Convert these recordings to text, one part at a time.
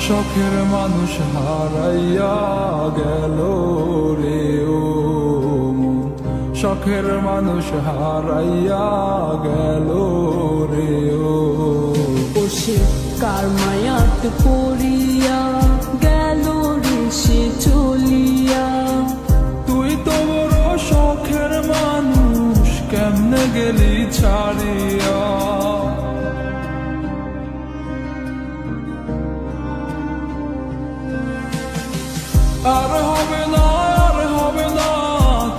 শখের মানুষ হারাইয়া গেল রে ও মন, শখের মানুষ হারাইয়া গেল রে ও। সে কার মায়াত পড়িয়া গেল রে সে চলিয়া। তুই তো বড় শখের মানুষ, কেমনে গেলি ছাড়িয়া। আর হবে না, আর হবে না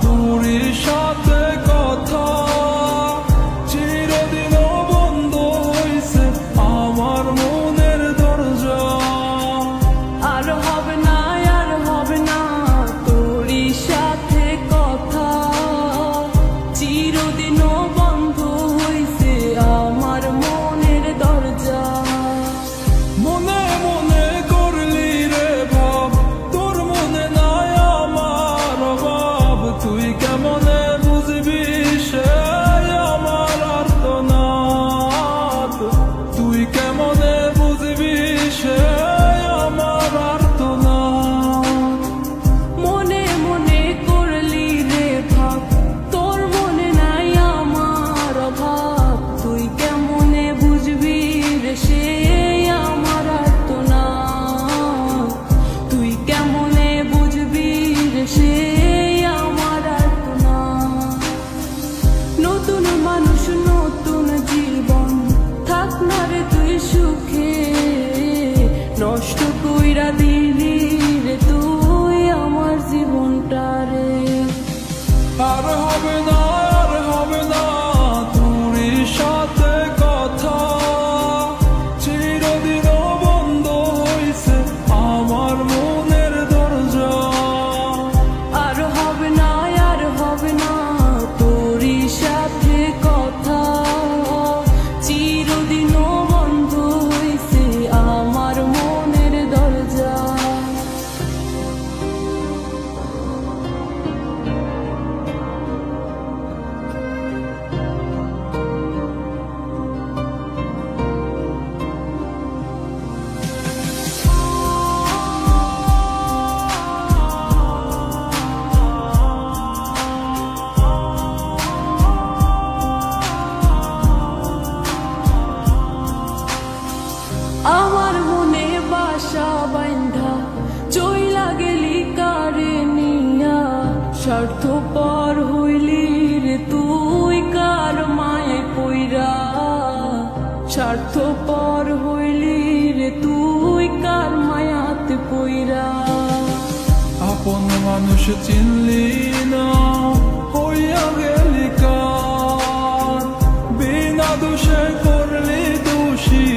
তোর সাথে কথা, চিরদিন বন্ধ হইছে আমার মনের দরজা। আর হবে না, আর হবে না তোর সাথে কথা, চিরদিন বন্ধ হইছে আমার মনের দরজা। মনে মনে করলি রে ভাব, তোর মনে নাই আমার অভাব। তুই কেমনে বুঝবি সে আমার আর্তনাদ, তুই কেমনে বুঝবি সে আমার আর্তনাদ। মনে মনে করলি রে ভাব, তোর মনে নাই আমার অভাব। তুই কেমনে বুঝবি রে সে আমার আর্তনাদ, তুই কেমনে বুঝবি রে সে আমার আর্তনাদ। নতুন মানুষ নতুন জীবন, থাক না রে তুই সুখে, নষ্ট কইরা দিলি রে তুই আমার জীবনটা রে। আর হবে না, আর হবে না তোর সাথে কথা, চিরদিন বন্ধ হইছে আমার মনের দরজা। আর হবে না, আর হবে না তোর সাথে কথা, চিরদিন বন্ধ হইছে আমার মনের দরজা। আমার মনে বাসা বাইন্ধা চইলা গেলি কারে নিয়া, স্বার্থপর হইলি রে তুই কার মায়ে পইরা। স্বার্থপর হইলি রে তুই কার মায়াতে পইরা। আপন মানুষ চিনলি না, হইয়া গেলি কার। বিনা দোষে করলি দোষী,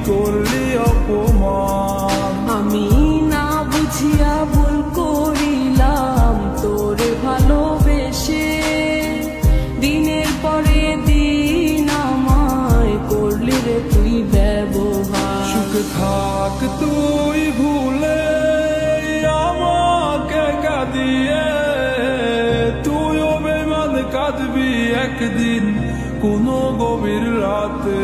করলি অপমান। আমি না বুঝিয়া ভুল করিলাম তোরে ভালোবেসে, দিনের পরে দিন আমায় করলি রে তুই ব্যবহার। সুখে থাক তুই ভুলে আমাকে কাঁদিয়ে, তুইও বেমান কাঁদবি একদিন কোনো গভীর রাতে।